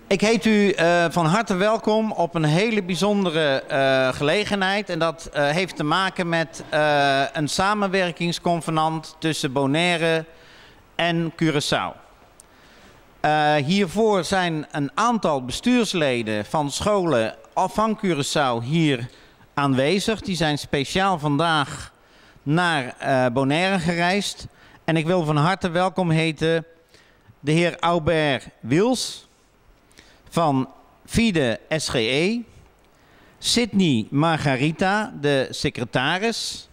Ik heet u van harte welkom op een hele bijzondere gelegenheid. En dat heeft te maken met een samenwerkingsconvenant tussen Bonaire en Curaçao. Hiervoor zijn een aantal bestuursleden van scholen van Curaçao hier aanwezig. Die zijn speciaal vandaag naar Bonaire gereisd. En ik wil van harte welkom heten de heer Aubert Wils van FIDE SGE, Sydney Margarita, de secretaris,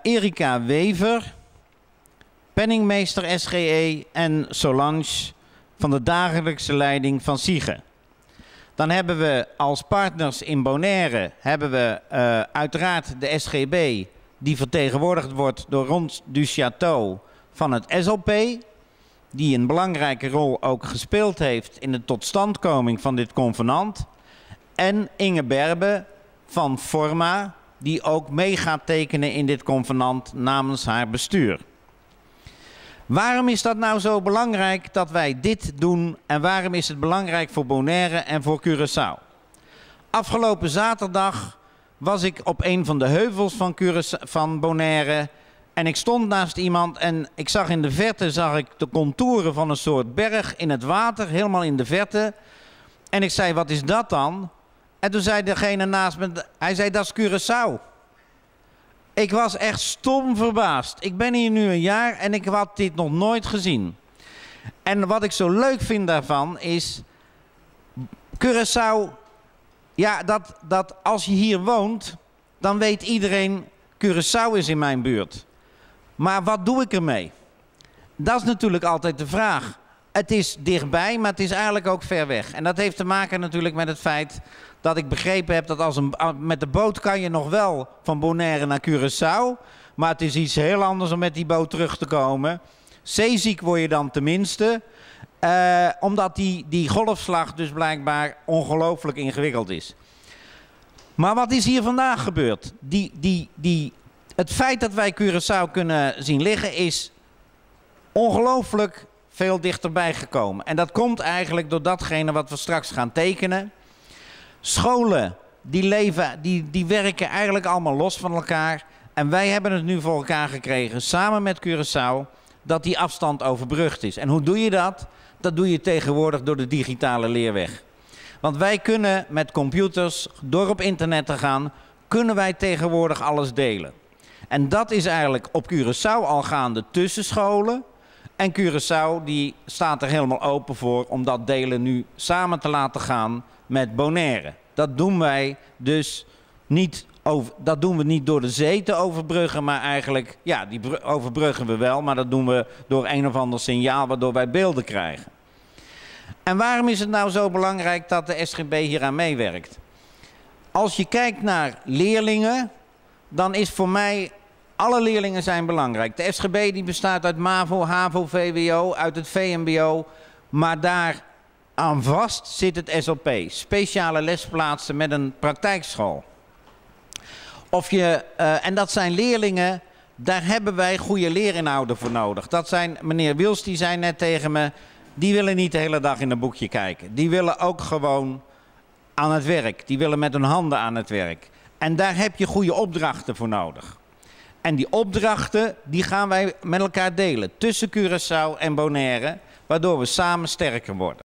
Erika Wever, penningmeester SGE en Solange van de dagelijkse leiding van SIGE. Dan hebben we als partners in Bonaire uiteraard de SGB, die vertegenwoordigd wordt door Ron du Château van het SLP, die een belangrijke rol ook gespeeld heeft in de totstandkoming van dit convenant. En Inge Berbe van Forma, die ook mee gaat tekenen in dit convenant namens haar bestuur. Waarom is dat nou zo belangrijk dat wij dit doen en waarom is het belangrijk voor Bonaire en voor Curaçao? Afgelopen zaterdag was ik op een van de heuvels van Bonaire. En ik stond naast iemand en ik zag in de verte de contouren van een soort berg in het water, helemaal in de verte. En ik zei, wat is dat dan? En toen zei degene naast me, hij zei, dat is Curaçao. Ik was echt stom verbaasd. Ik ben hier nu een jaar en ik had dit nog nooit gezien. En wat ik zo leuk vind daarvan is, Curaçao, ja, dat als je hier woont, dan weet iedereen, Curaçao is in mijn buurt. Maar wat doe ik ermee? Dat is natuurlijk altijd de vraag. Het is dichtbij, maar het is eigenlijk ook ver weg. En dat heeft te maken natuurlijk met het feit dat ik begrepen heb dat met de boot kan je nog wel van Bonaire naar Curaçao. Maar het is iets heel anders om met die boot terug te komen. Zeeziek word je dan tenminste. Omdat die golfslag dus blijkbaar ongelooflijk ingewikkeld is. Maar wat is hier vandaag gebeurd? Het feit dat wij Curaçao kunnen zien liggen is ongelooflijk veel dichterbij gekomen. En dat komt eigenlijk door datgene wat we straks gaan tekenen. Scholen die werken eigenlijk allemaal los van elkaar. En wij hebben het nu voor elkaar gekregen, samen met Curaçao, dat die afstand overbrugd is. En hoe doe je dat? Dat doe je tegenwoordig door de digitale leerweg. Want wij kunnen met computers, door op internet te gaan, kunnen wij tegenwoordig alles delen. En dat is eigenlijk op Curaçao al gaande tussen scholen. En Curaçao die staat er helemaal open voor om dat delen nu samen te laten gaan met Bonaire. Dat doen wij dus niet, dat doen we niet door de zee te overbruggen, maar eigenlijk, ja, die overbruggen we wel, maar dat doen we door een of ander signaal waardoor wij beelden krijgen. En waarom is het nou zo belangrijk dat de SGB hieraan meewerkt? Als je kijkt naar leerlingen, dan is voor mij, alle leerlingen zijn belangrijk. De SGB die bestaat uit MAVO, HAVO, VWO, uit het VMBO. Maar daar aan vast zit het SLP. Speciale lesplaatsen met een praktijkschool. En dat zijn leerlingen, daar hebben wij goede leerinhouden voor nodig. Dat zijn, meneer Wils die zei net tegen me, die willen niet de hele dag in een boekje kijken. Die willen ook gewoon aan het werk. Die willen met hun handen aan het werk. En daar heb je goede opdrachten voor nodig. En die opdrachten die gaan wij met elkaar delen tussen Curaçao en Bonaire, waardoor we samen sterker worden.